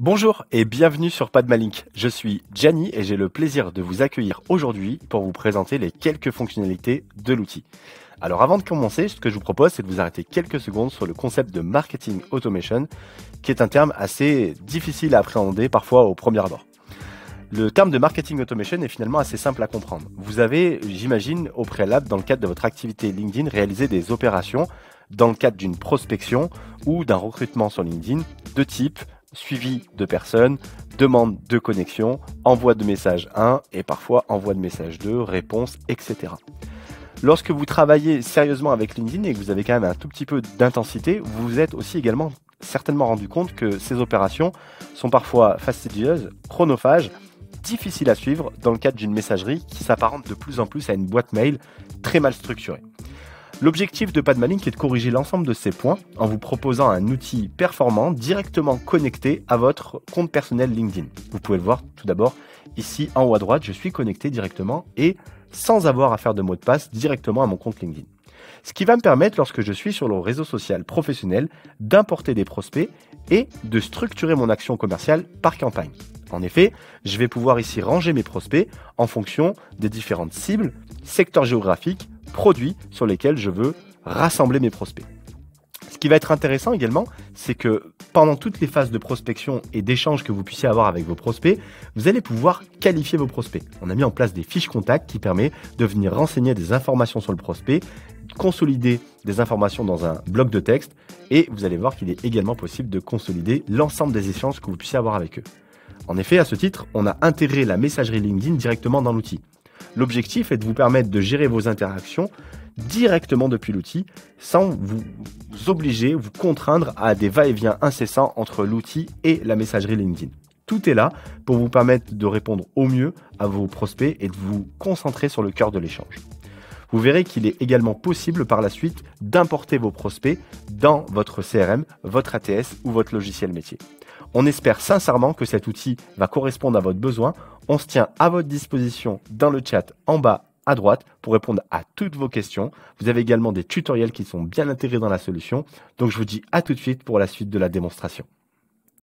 Bonjour et bienvenue sur Padmalink. Je suis Gianni et j'ai le plaisir de vous accueillir aujourd'hui pour vous présenter les quelques fonctionnalités de l'outil. Alors avant de commencer, ce que je vous propose, c'est de vous arrêter quelques secondes sur le concept de marketing automation, qui est un terme assez difficile à appréhender parfois au premier abord. Le terme de marketing automation est finalement assez simple à comprendre. Vous avez, j'imagine, au préalable, dans le cadre de votre activité LinkedIn, réalisé des opérations dans le cadre d'une prospection ou d'un recrutement sur LinkedIn de type suivi de personnes, demande de connexion, envoi de message 1 et parfois envoi de message 2, réponse, etc. Lorsque vous travaillez sérieusement avec LinkedIn et que vous avez quand même un tout petit peu d'intensité, vous vous êtes aussi également certainement rendu compte que ces opérations sont parfois fastidieuses, chronophages, difficiles à suivre dans le cadre d'une messagerie qui s'apparente de plus en plus à une boîte mail très mal structurée. L'objectif de Padmalink est de corriger l'ensemble de ces points en vous proposant un outil performant directement connecté à votre compte personnel LinkedIn. Vous pouvez le voir tout d'abord ici en haut à droite, je suis connecté directement et sans avoir à faire de mot de passe directement à mon compte LinkedIn. Ce qui va me permettre, lorsque je suis sur le réseau social professionnel, d'importer des prospects et de structurer mon action commerciale par campagne. En effet, je vais pouvoir ici ranger mes prospects en fonction des différentes cibles, secteurs géographiques, produits sur lesquels je veux rassembler mes prospects. Ce qui va être intéressant également, c'est que pendant toutes les phases de prospection et d'échange que vous puissiez avoir avec vos prospects, vous allez pouvoir qualifier vos prospects. On a mis en place des fiches contacts qui permettent de venir renseigner des informations sur le prospect, consolider des informations dans un bloc de texte et vous allez voir qu'il est également possible de consolider l'ensemble des échanges que vous puissiez avoir avec eux. En effet, à ce titre, on a intégré la messagerie LinkedIn directement dans l'outil. L'objectif est de vous permettre de gérer vos interactions directement depuis l'outil sans vous obliger, vous contraindre à des va-et-vient incessants entre l'outil et la messagerie LinkedIn. Tout est là pour vous permettre de répondre au mieux à vos prospects et de vous concentrer sur le cœur de l'échange. Vous verrez qu'il est également possible par la suite d'importer vos prospects dans votre CRM, votre ATS ou votre logiciel métier. On espère sincèrement que cet outil va correspondre à votre besoin. On se tient à votre disposition dans le chat en bas à droite pour répondre à toutes vos questions. Vous avez également des tutoriels qui sont bien intégrés dans la solution. Donc je vous dis à tout de suite pour la suite de la démonstration.